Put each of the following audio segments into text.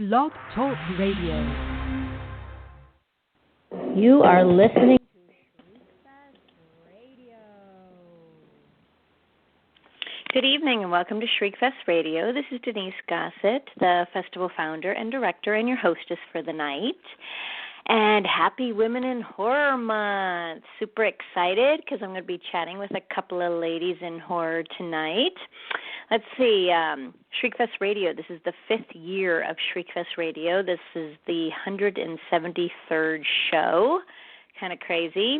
Blog Talk Radio. You are listening to Shriekfest Radio. Good evening and welcome to Shriekfest Radio. This is Denise Gossett, the festival founder and director and your hostess for the night. And happy Women in Horror Month. Super excited because I'm going to be chatting with a couple of ladies in horror tonight. Let's see, Shriekfest Radio, this is the 5th year of Shriekfest Radio. This is the 173rd show. Kind of crazy.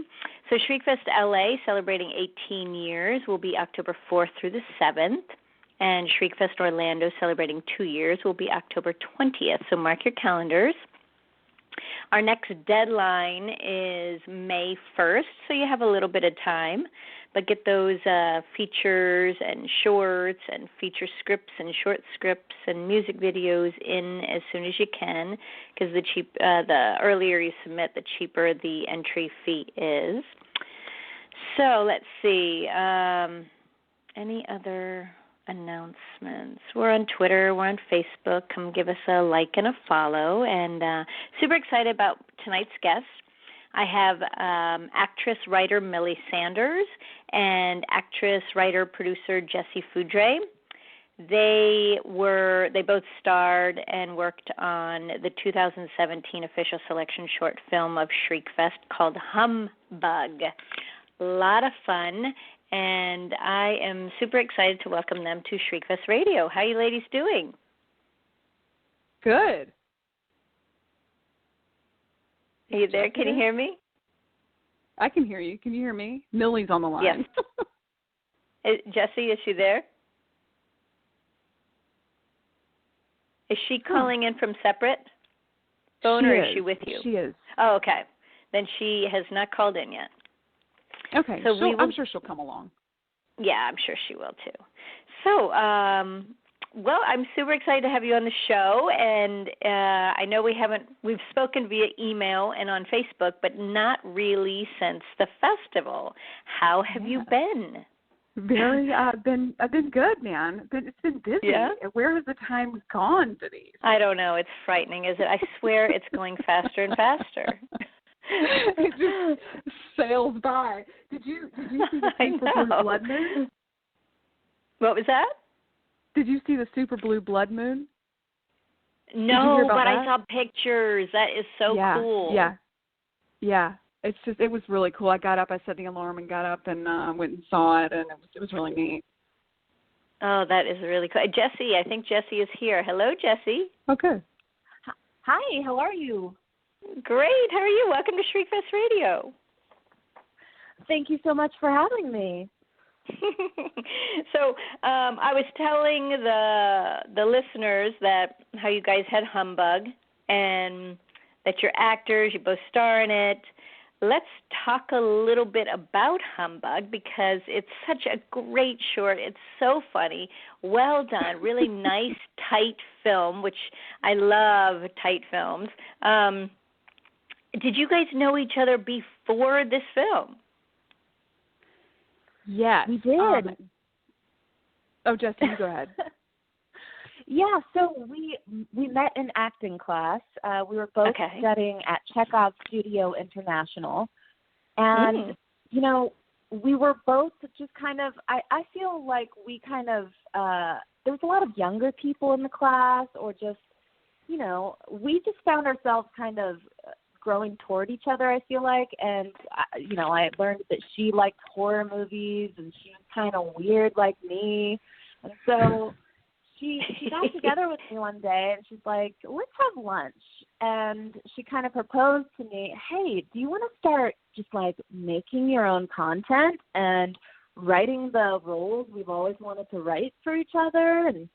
So Shriekfest LA, celebrating 18 years, will be October 4th through the 7th. And Shriekfest Orlando, celebrating 2 years, will be October 20th. So mark your calendars. Our next deadline is May 1st, so you have a little bit of time. But get those features and shorts and feature scripts and short scripts and music videos in as soon as you can, because the earlier you submit, the cheaper the entry fee is. So let's see. Any other announcements? We're on Twitter. We're on Facebook. Come give us a like and a follow. And super excited about tonight's guest. I have actress, writer Milly Sanders and actress, writer, producer Jessee Foudray. They both starred and worked on the 2017 official selection short film of Shriekfest called Humbug. A lot of fun, and I am super excited to welcome them to Shriekfest Radio. How are you ladies doing? Good. Are you there? Can you hear me? I can hear you. Can you hear me? Milly's on the line. Yes. Jessee, is she there? Is she calling in from separate phone, or is she with you? She is. Oh, okay. Then she has not called in yet. Okay. So I'm sure she'll come along. Yeah, I'm sure she will too. So, well, I'm super excited to have you on the show, and I know we've spoken via email and on Facebook, but not really since the festival. How have you been? I've been good, man. It's been busy. Yeah? Where has the time gone, Denise? I don't know. It's frightening, is it? I swear it's going faster and faster. It just sails by. Did you see the Super Blue Blood Moon? What was that? Did you see the Super Blue Blood Moon? No, but I saw pictures. That is so cool. Yeah. It was really cool. I got up, I set the alarm and got up and went and saw it, and it was really neat. Oh, that is really cool. Jessee, I think Jessee is here. Hello, Jessee. Okay. Hi, how are you? Great. How are you? Welcome to Shriekfest Radio. Thank you so much for having me. So I was telling the listeners that how you guys had Humbug and that you're actors, you both star in it. Let's talk a little bit about Humbug because it's such a great short. It's so funny. Well done. Really nice, tight film, which I love tight films. Did you guys know each other before this film? Yes. We did. Jessee, you go ahead. Yeah, so we met in acting class. We were both studying at Chekhov Studio International. And, we were both just kind of, I feel like we kind of, there was a lot of younger people in the class, or just, we just found ourselves kind of growing toward each other, I feel like. And, I learned that she liked horror movies, and she was kind of weird like me. And so she got together with me one day, and she's like, let's have lunch. And she kind of proposed to me, hey, do you want to start just like making your own content and writing the roles we've always wanted to write for each other, and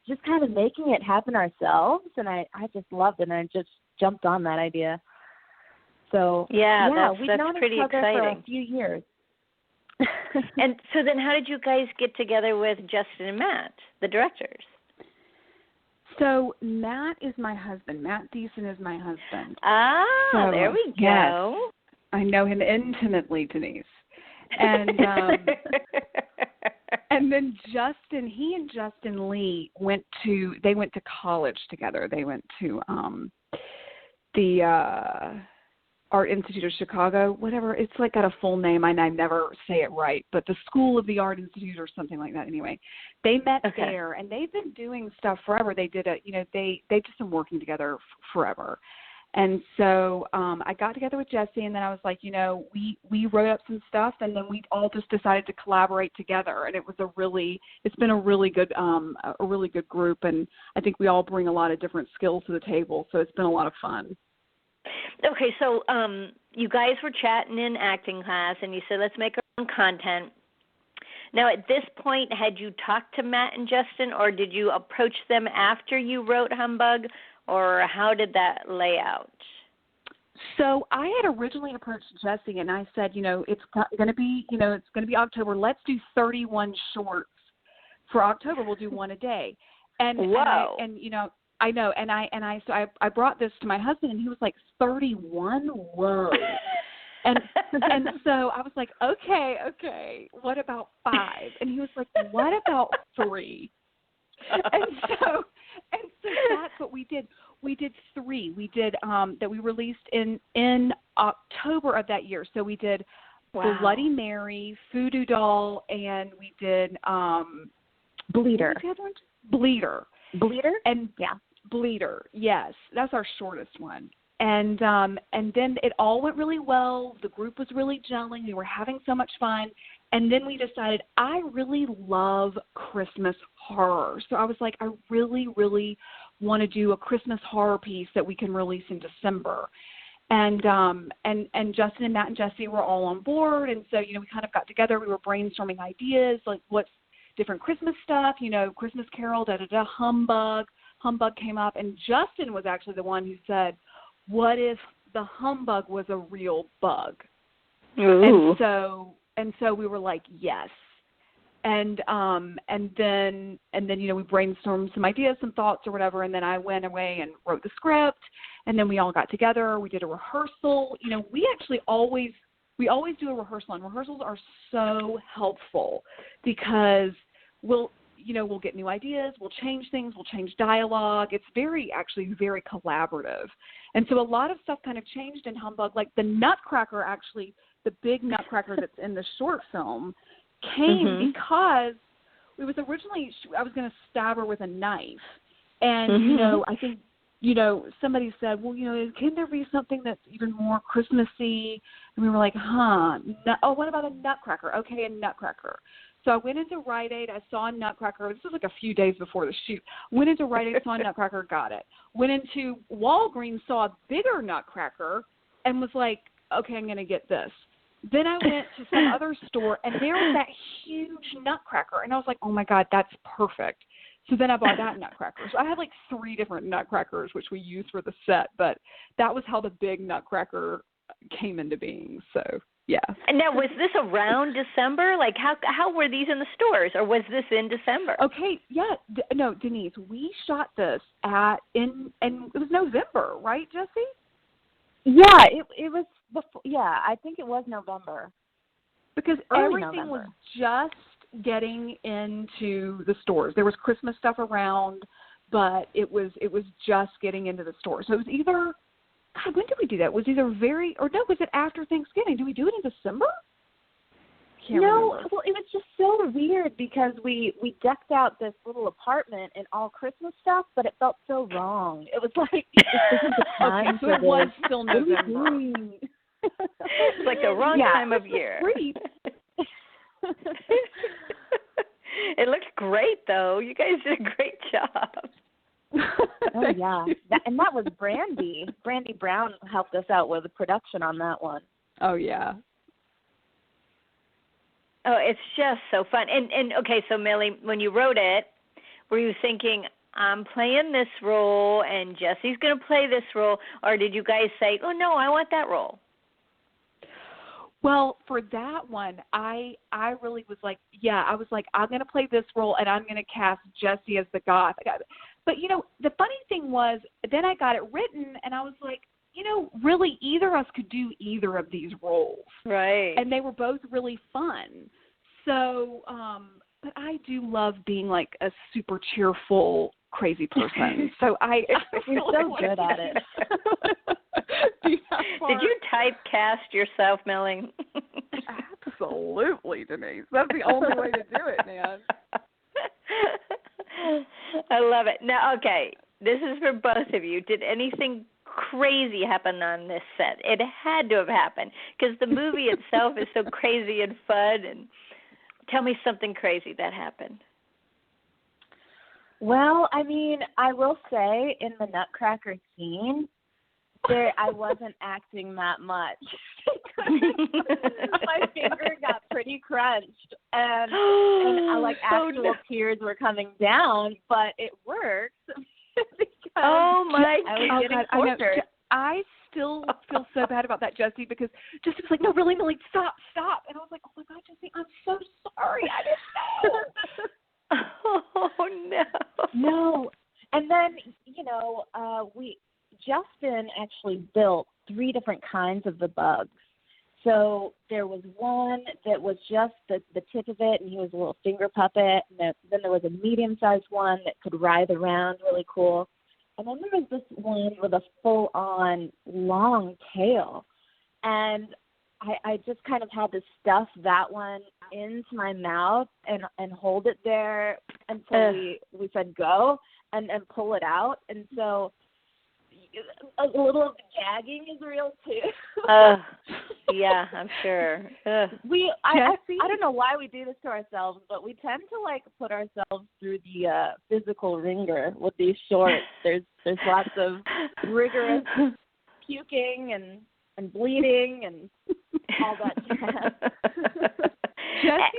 just kind of making it happen ourselves? And I just loved it, and I just jumped on that idea. So we've known pretty each other exciting for a few years. And so then how did you guys get together with Justin and Matt, the directors? So Matt is my husband. Matt Deason is my husband. There we go. Yes, I know him intimately, Denise. And And then he and Justin Lee went to college together. They went to the Art Institute of Chicago, whatever. It's like got a full name. I never say it right, but the School of the Art Institute or something like that. Anyway, they met there, and they've been doing stuff forever. They did they've just been working together forever. And so I got together with Jessee, and then I was like, we wrote up some stuff, and then we all just decided to collaborate together. And it's been a really good group, and I think we all bring a lot of different skills to the table. So it's been a lot of fun. Okay, so you guys were chatting in acting class, and you said, let's make our own content. Now, at this point, had you talked to Matt and Justin, or did you approach them after you wrote Humbug? Or how did that lay out? So I had originally approached Jessee, and I said, it's going to be October. Let's do 31 shorts for October. We'll do one a day. And whoa! I know. And I brought this to my husband, and he was like, 31? Whoa! And so I was like, okay. What about 5? And he was like, what about 3? And so that's what we did. We did 3. We did that we released in October of that year. So we did Bloody Mary, Voodoo Doll, and we did Bleeder. What was the other one? Bleeder. Bleeder? And yeah. Bleeder. Yes, that's our shortest one. And then it all went really well. The group was really gelling. We were having so much fun. And then we decided, I really love Christmas horror. So I was like, I really, really want to do a Christmas horror piece that we can release in December. And Justin and Matt and Jessee were all on board. And so, we kind of got together. We were brainstorming ideas, like what's different Christmas stuff, Christmas Carol, Humbug. Humbug came up. And Justin was actually the one who said, what if the humbug was a real bug? Ooh. And so we were like, yes. And then we brainstormed some ideas, some thoughts or whatever, and then I went away and wrote the script, and then we all got together. We did a rehearsal. We actually always do a rehearsal, and rehearsals are so helpful because we'll get new ideas, we'll change things, we'll change dialogue. It's very collaborative. And so a lot of stuff kind of changed in Humbug, like the Nutcracker, actually, the big Nutcracker that's in the short film came because it was originally, I was going to stab her with a knife. And, I think, somebody said, well, can there be something that's even more Christmassy? And we were like, what about a Nutcracker? Okay, a Nutcracker. So I went into Rite Aid. I saw a Nutcracker. This was like a few days before the shoot. Went into Rite Aid, saw a Nutcracker, got it. Went into Walgreens, saw a bigger Nutcracker, and was like, okay, I'm going to get this. Then I went to some other store, and there was that huge Nutcracker. And I was like, oh, my God, that's perfect. So then I bought that Nutcracker. So I had like 3 different Nutcrackers, which we used for the set. But that was how the big Nutcracker came into being. So, yeah. And now, was this around December? Like, how were these in the stores, or was this in December? Okay, yeah. No, Denise, we shot this and it was November, right, Jessee? Yeah, it was before. Yeah, I think it was November. Because early everything November. was just getting into the stores. There was Christmas stuff around, but it was just getting into the stores. So it was either, God, when did we do that? Was was it after Thanksgiving? Did we do it in December? No, well, it was just so weird because we decked out this little apartment in all Christmas stuff, but it felt so wrong. It was like, this isn't the time so it was still November. It's like the wrong time of year. It looked great, though. You guys did a great job. Oh, yeah. That was Brandy. Brandy Brown helped us out with the production on that one. Oh, yeah. Oh, it's just so fun. And okay, so Milly, when you wrote it, were you thinking, I'm playing this role and Jesse's going to play this role, or did you guys say, oh, no, I want that role? Well, for that one, I really was like, I was like, I'm going to play this role and I'm going to cast Jessee as the goth. But, the funny thing was, then I got it written and I was like, really either of us could do either of these roles. Right. And they were both really fun. So but I do love being like a super cheerful, crazy person. So you're so good at it. Did you typecast yourself, Milly? Absolutely, Denise. That's the only way to do it, man. I love it. Now, okay, this is for both of you. Did anything crazy happen on this set? It had to have happened because the movie itself is so crazy and fun. And tell me something crazy that happened. Well, I mean, I will say in the Nutcracker scene, I wasn't acting that much. My finger got pretty crunched, and like actual tears were coming down, but it worked. Oh my God! I was getting tortured. I still feel so bad about that, Jessee, because Jessee was like, "No, really, Milly, stop!" And I was like, "Oh my God, Jessee, I'm so sorry. I didn't know." Oh no. No, and then Justin actually built 3 different kinds of the bugs. So there was one that was just the tip of it, and he was a little finger puppet. And then there was a medium-sized one that could writhe around really cool. And then there was this one with a full-on long tail. And I just kind of had to stuff that one into my mouth and hold it there until we said go and pull it out. And so a little of the gagging is real too. Yeah, I'm sure. I don't know why we do this to ourselves, but we tend to like put ourselves through the physical ringer with these shorts. There's lots of rigorous puking and bleeding and all that jazz.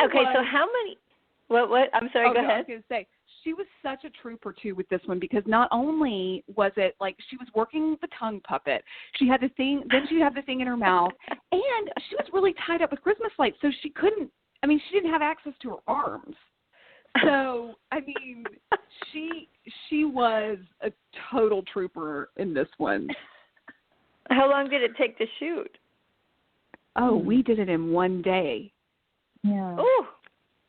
Okay, so how many? What? I'm sorry. Go ahead. I was going to say, she was such a trooper too with this one, because not only was it like she was working the tongue puppet, she had the thing, then she had the thing in her mouth, and she was really tied up with Christmas lights, so she didn't have access to her arms. So I mean, she was a total trooper in this one. How long did it take to shoot? Oh, we did it in one day. Yeah. Ooh.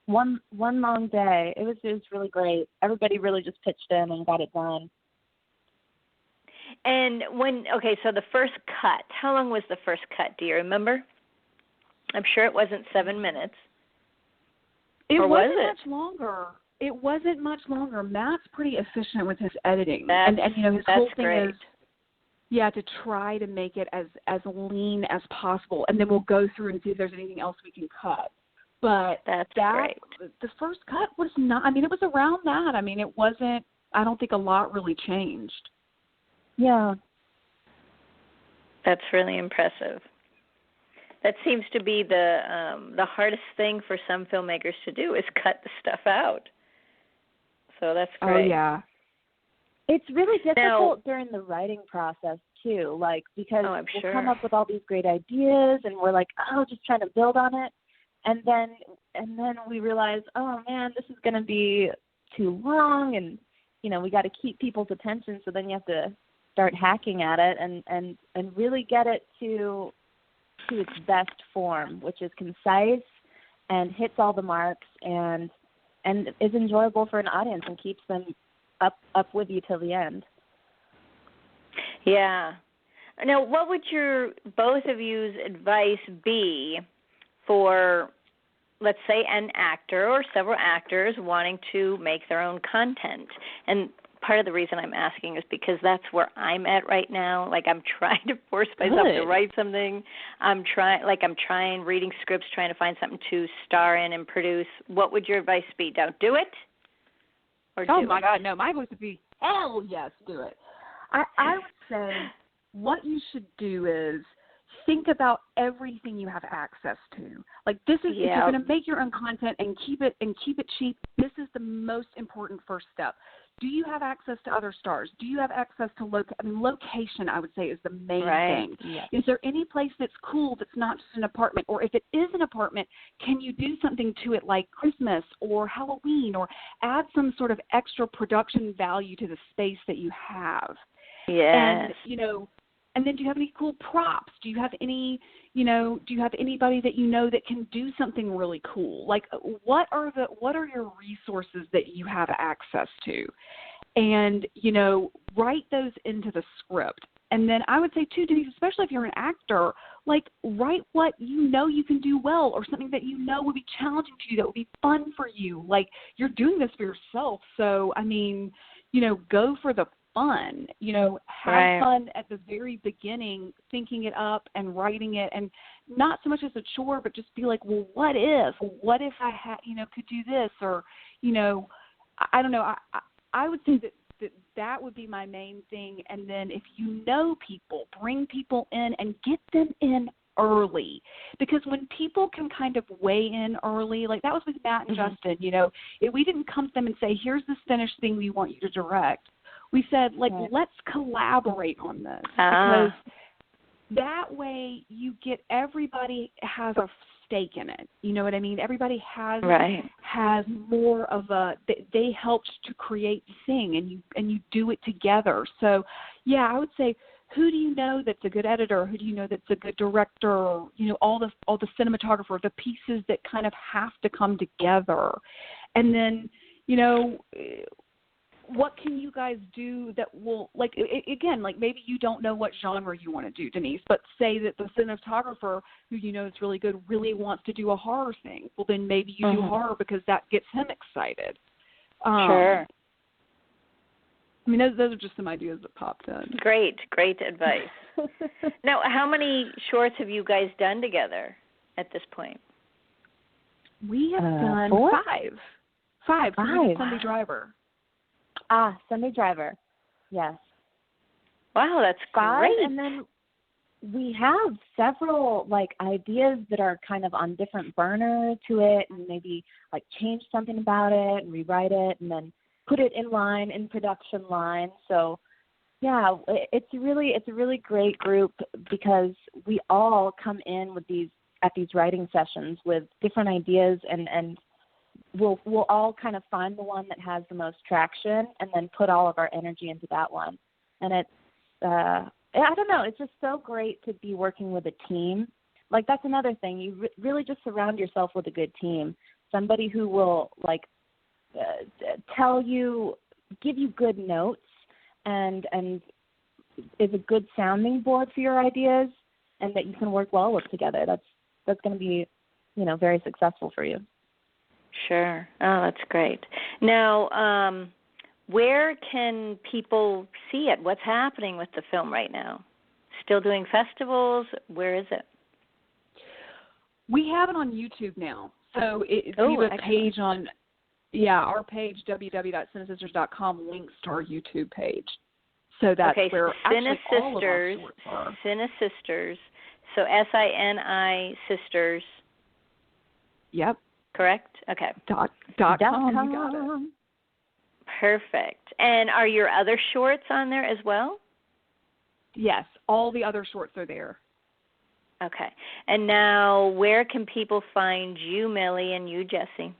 One long day. It was really great. Everybody really just pitched in and got it done. And so the first cut, how long was the first cut? Do you remember? I'm sure it wasn't 7 minutes. It wasn't much longer. It wasn't much longer. Matt's pretty efficient with his editing. And his whole thing great. is to try to make it as lean as possible, and then we'll go through and see if there's anything else we can cut. But great. The first cut was not, it was around that. It wasn't, I don't think a lot really changed. Yeah. That's really impressive. That seems to be the hardest thing for some filmmakers to do is cut the stuff out. So that's great. Oh, yeah. It's really difficult during the writing process, too, because we'll come up with all these great ideas, and we're like, just trying to build on it. And then we realize, oh man, this is going to be too long, and we got to keep people's attention. So then you have to start hacking at it and really get it to its best form, which is concise and hits all the marks and is enjoyable for an audience and keeps them up with you till the end. Yeah. Now, what would both of you's advice be for, let's say, an actor or several actors wanting to make their own content? And part of the reason I'm asking is because that's where I'm at right now. I'm trying to force myself to write something. I'm trying reading scripts, trying to find something to star in and produce. What would your advice be? Don't do it? Or oh, my God, no. My advice would be, hell yes, do it. I would say what you should do is think about everything you have access to. This is, if you're going to make your own content and keep it cheap, this is the most important first step. Do you have access to other stars? Do you have access to location, I would say, is the main thing. Yeah. Is there any place that's cool that's not just an apartment? Or if it is an apartment, can you do something to it like Christmas or Halloween, or add some sort of extra production value to the space that you have? Yes. And, And then do you have any cool props? Do you have any, do you have anybody that you know that can do something really cool? Like, what are your resources that you have access to? And, write those into the script. And then I would say, too, Denise, especially if you're an actor, like, write what you know you can do well, or something that you know would be challenging to you, that would be fun for you. Like, you're doing this for yourself. So, I mean, go for the fun. Have fun at the very beginning, thinking it up and writing it, and not so much as a chore, but just be like, well, what if I could do this, or, I don't know. I would say that would be my main thing. And then if people, bring people in and get them in early, because when people can kind of weigh in early, like that was with Matt and Justin, if we didn't come to them and say, here's this finished thing we want you to direct, we said, let's collaborate on this, because that way you get everybody has a stake in it. You know what I mean? Everybody has more of they helped to create the thing, and you do it together. So, yeah, I would say, who do you know that's a good editor? Who do you know that's a good director? All the cinematographer, the pieces that kind of have to come together. And then, what can you guys do that will, again, maybe you don't know what genre you want to do, Denise, but say that the cinematographer who is really good really wants to do a horror thing. Well, then maybe you do horror, because that gets him excited. Sure. I mean, those are just some ideas that popped in. Great advice. Now, how many shorts have you guys done together at this point? We have done 5. 5. Sunday Driver. Sunday Driver. Yes. Wow, that's 5, great. And then we have several ideas that are kind of on different burner to it, and maybe change something about it and rewrite it, and then put it in production line. So yeah, it's a really great group, because we all come in with these writing sessions with different ideas, and we'll all kind of find the one that has the most traction, and then put all of our energy into that one. And it's I don't know, it's just so great to be working with a team. That's another thing. You really just surround yourself with a good team, somebody who will give you good notes, and is a good sounding board for your ideas, and that you can work well with together. That's going to be very successful for you. Sure. Oh, that's great. Now, where can people see it? What's happening with the film right now? Still doing festivals? Where is it? We have it on YouTube now. So we have a page on, our page, www.cinesisters.com, links to our YouTube page. So that's where actually all of our shorts are. Cinesisters. So SINI Sisters. Yep. Correct? Okay. .com. You got it. Perfect. And are your other shorts on there as well? Yes, all the other shorts are there. Okay. And now, where can people find you, Milly, and you, Jessee?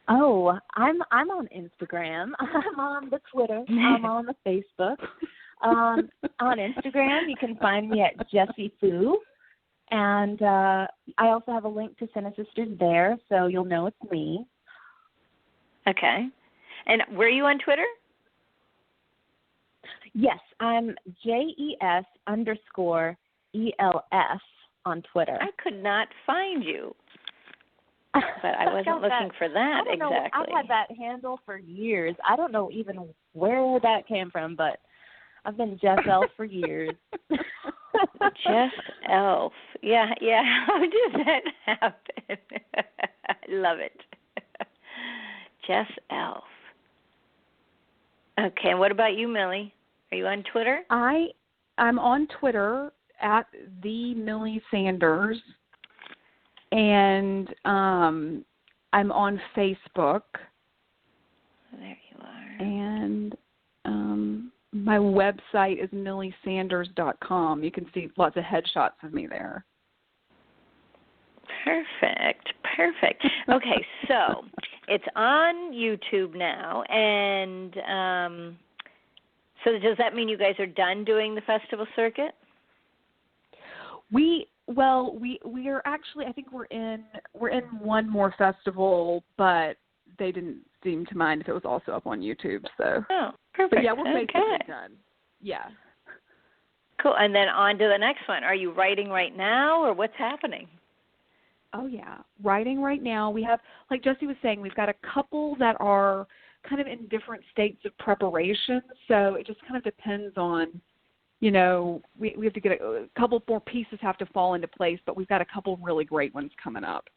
Oh, I'm on Instagram. I'm on the Twitter. I'm on the Facebook. On Instagram, you can find me at Jessee Foudray. And I also have a link to Cinesisters there, so you'll know it's me. Okay. And were you on Twitter? Yes, I'm JES_ELS on Twitter. I could not find you, but I wasn't looking for that exactly. I've had that handle for years. I don't know even where that came from, but I've been Jess Elf for years. Jess Elf. Yeah. How did that happen? I love it. Jess Elf. Okay, and what about you, Milly? Are you on Twitter? I'm on Twitter at the Milly Sanders, and I'm on Facebook. There you are. And my website is millysanders.com. You can see lots of headshots of me there. Perfect. Okay, so it's on YouTube now, and So does that mean you guys are done doing the festival circuit? We are actually, I think we're in one more festival, but they didn't seem to mind if it was also up on YouTube. So perfect. But yeah, we're basically done. Yeah. Cool. And then on to the next one. Are you writing right now, or what's happening? Oh yeah, writing right now. We have, like Jessee was saying, we've got a couple that are kind of in different states of preparation. So it just kind of depends on, we have to get a couple more pieces have to fall into place, but we've got a couple really great ones coming up.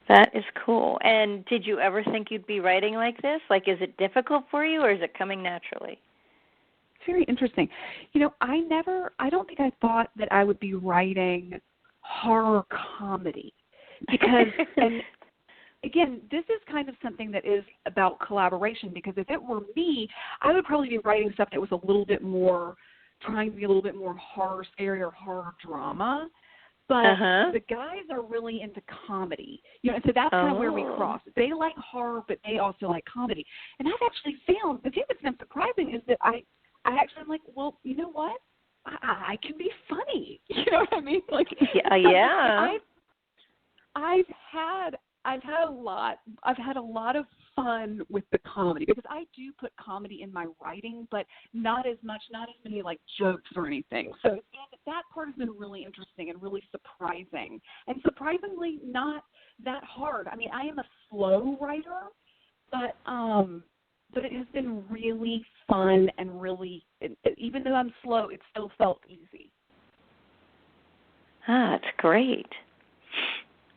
That is cool. And did you ever think you'd be writing like this? Like, is it difficult for you, or is it coming naturally? It's very interesting. I don't think I thought that I would be writing horror comedy because, and again, this is kind of something that is about collaboration, because if it were me, I would probably be writing stuff that was a little bit more, trying to be a little bit more horror, scary, or horror drama. But the guys are really into comedy, and so that's kind of where we cross. They like horror, but they also like comedy. And I've actually found, the thing that's been surprising is that I actually am like, well, you know what? I can be funny. You know what I mean? Like, yeah. I've had a lot of fun with the comedy, because I do put comedy in my writing, but not as many like jokes or anything. So that part has been really interesting and really surprising, and surprisingly not that hard. I mean, I am a slow writer, but it has been really fun, and really, even though I'm slow, it still felt easy. That's great.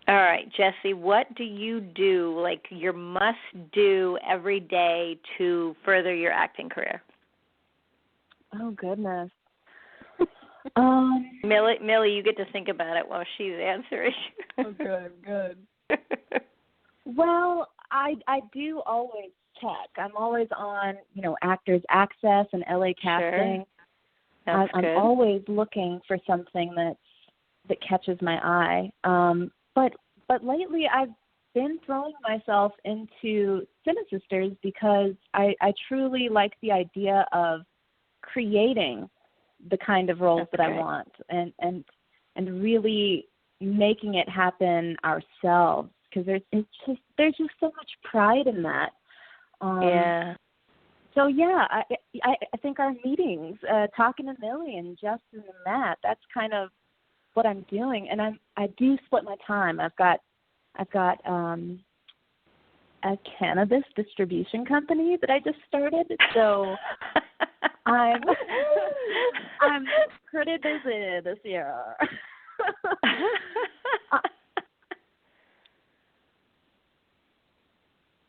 All right, Jessee, what do you do, like your must-do every day to further your acting career? Oh, goodness. Milly, you get to think about it while she's answering. Oh, good. Well, I do always check. I'm always on, Actors Access and LA Casting. Sure. I'm always looking for something that catches my eye. But lately I've been throwing myself into Cinesisters because I truly like the idea of creating the kind of roles that I want and really making it happen ourselves, because there's just so much pride in that. So I think our meetings, talking to Milly and Justin and Matt, that's kind of what I'm doing, and I do split my time. I've got a cannabis distribution company that I just started, so I'm pretty busy this year.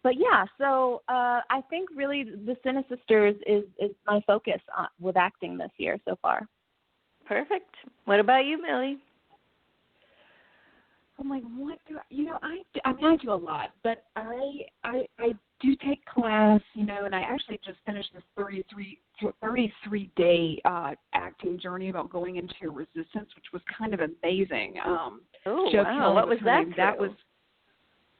But yeah, so I think really the Cinesisters is my focus with acting this year so far. Perfect. What about you, Milly? I'm like, what do I do a lot, but I do take class, and I actually just finished this 33-day acting journey about going into your resistance, which was kind of amazing. Joe Kelly, what was that? That was.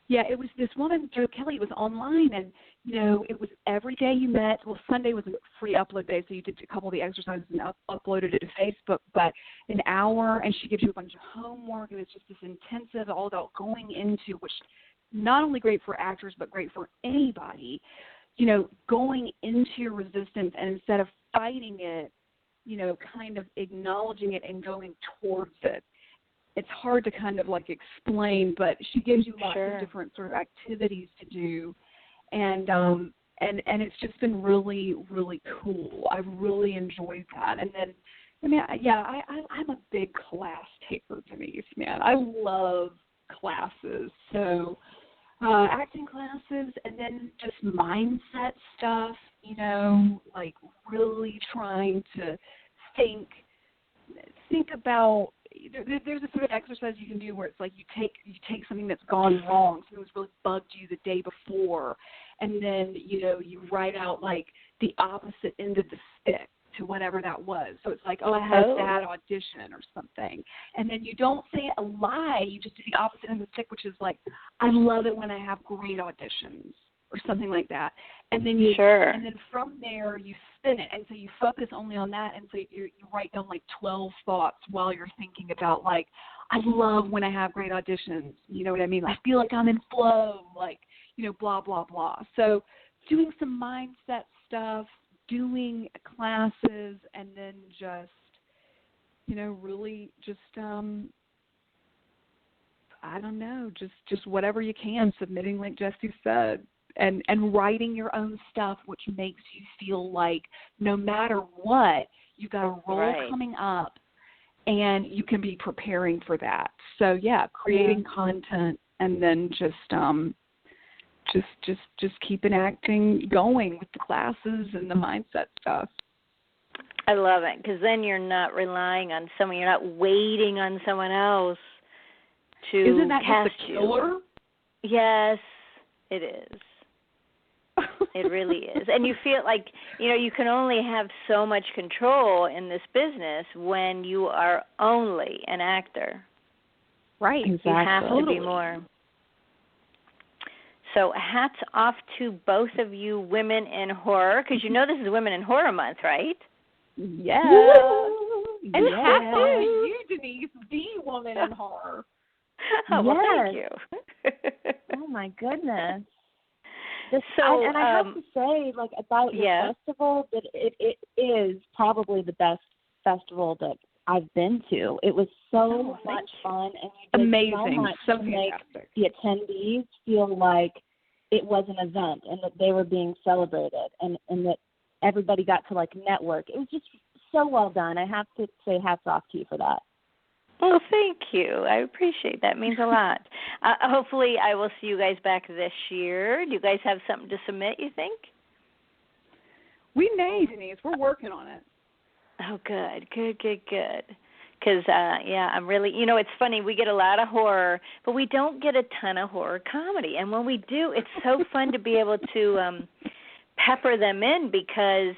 Yeah, it was this woman, Joe Kelly. It was online, and, it was every day you met. Well, Sunday was a free upload day, so you did a couple of the exercises and uploaded it to Facebook, but an hour, and she gives you a bunch of homework, and it's just this intensive, all about going into, which not only great for actors, but great for anybody, going into your resistance, and instead of fighting it, kind of acknowledging it and going towards it. It's hard to kind of like explain, but she gives you lots of different sort of activities to do, and it's just been really, really cool. I've really enjoyed that. And then, I'm a big class taker, Denise, man. I love classes. So acting classes, and then just mindset stuff, like really trying to think about. There's a sort of exercise you can do where it's like you take something that's gone wrong, something that's really bugged you the day before, and then you write out like the opposite end of the stick to whatever that was. So it's like, I had a bad audition or something, and then you don't say a lie, you just do the opposite end of the stick, which is like, I love it when I have great auditions. or something like that. And then you and then from there you spin it, and so you focus only on that, and so you write down like 12 thoughts while you're thinking about, like, I love when I have great auditions, you know what I mean? I feel like I'm in flow, like, you know, blah, blah, blah. So doing some mindset stuff, doing classes, and then just, you know, really just, I don't know, just whatever you can, submitting like Jessee said, and writing your own stuff, which makes you feel like no matter what, you've got a role coming up, and you can be preparing for that. So yeah, creating content, and then just keeping acting going with the classes and the mindset stuff. I love it, because then you're not relying on someone, you're not waiting on someone else to Isn't that cast just a killer? You. Yes, it is. It really is. And you feel like, you know, you can only have so much control in this business when you are only an actor. Right. Exactly. You have to be more. So hats off to both of you women in horror, because you know this is Women in Horror Month, right? Yeah. And hats off to you, Denise, the woman in horror. Oh, well, thank you. Oh, my goodness. I have to say, like, about your festival, that it is probably the best festival that I've been to. It was so much fun, and you did amazing, so much so to make fantastic. The attendees feel like it was an event and that they were being celebrated, and that everybody got to, like, network. It was just so well done. I have to say hats off to you for that. Well, thank you. I appreciate that. It means a lot. Hopefully I will see you guys back this year. Do you guys have something to submit, you think? We may, Denise. We're working on it. Oh, good. Because, I'm really, you know, it's funny. We get a lot of horror, but we don't get a ton of horror comedy. And when we do, it's so fun to be able to pepper them in, because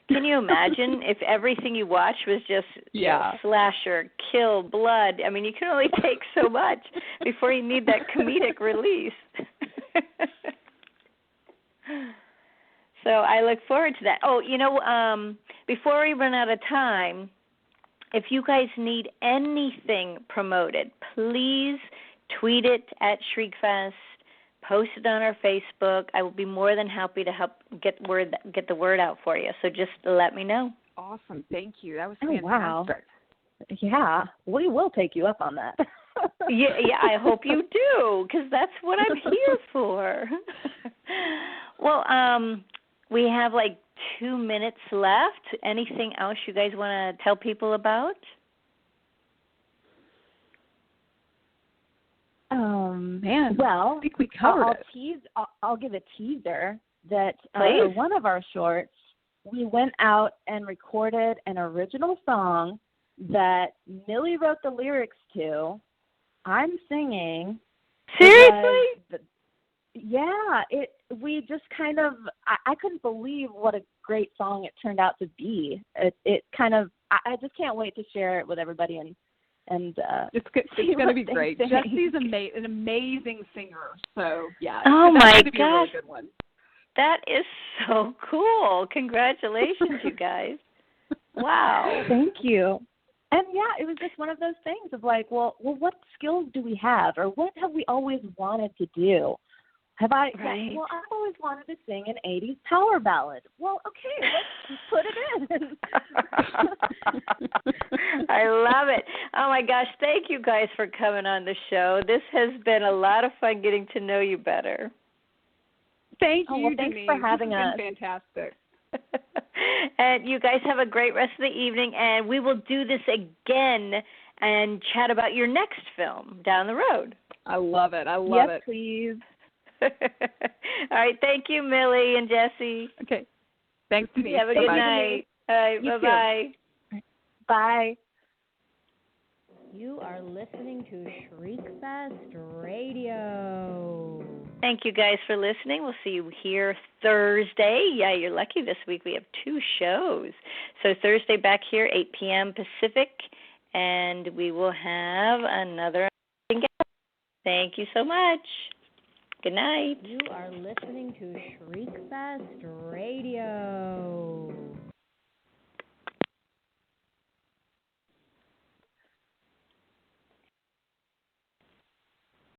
can you imagine if everything you watch was just you know, slasher, kill, blood? I mean, you can only take so much before you need that comedic release. So I look forward to that. Oh, you know, before we run out of time, if you guys need anything promoted, please tweet it at Shriekfest. Post it on our Facebook. I will be more than happy to help get the word out for you. So just let me know. Awesome. Thank you. That was fantastic. Wow. Yeah, we will take you up on that. yeah, I hope you do, because that's what I'm here for. Well, we have like 2 minutes left. Anything else you guys want to tell people about? Man, well, I think we covered it. I'll give a teaser that for one of our shorts, we went out and recorded an original song that Milly wrote the lyrics to. I'm singing. Seriously? We just kind of, I couldn't believe what a great song it turned out to be. It kind of, I just can't wait to share it with everybody and it's going to be great. Jessee's an amazing singer, so yeah. Oh my gosh, a really good one. That is so cool! Congratulations, you guys! Wow. Thank you. And yeah, it was just one of those things of like, well, what skills do we have, or what have we always wanted to do? Well, I've always wanted to sing an 80s power ballad. Well, okay, let's put it in. I love it. Oh, my gosh. Thank you guys for coming on the show. This has been a lot of fun getting to know you better. Thank you, well, thanks Denise. for having us. It's been fantastic. And you guys have a great rest of the evening, and we will do this again and chat about your next film down the road. I love it. Yes, please. All right. Thank you, Milly and Jessee. Okay. Thanks, Denise. Have a good night. All right. Bye-bye. Bye. You are listening to Shriekfest Radio. Thank you guys for listening. We'll see you here Thursday. Yeah, you're lucky this week. We have 2 shows. So Thursday back here, 8 p.m. Pacific, and we will have another guest. Thank you so much. Good night. You are listening to Shriekfest Radio.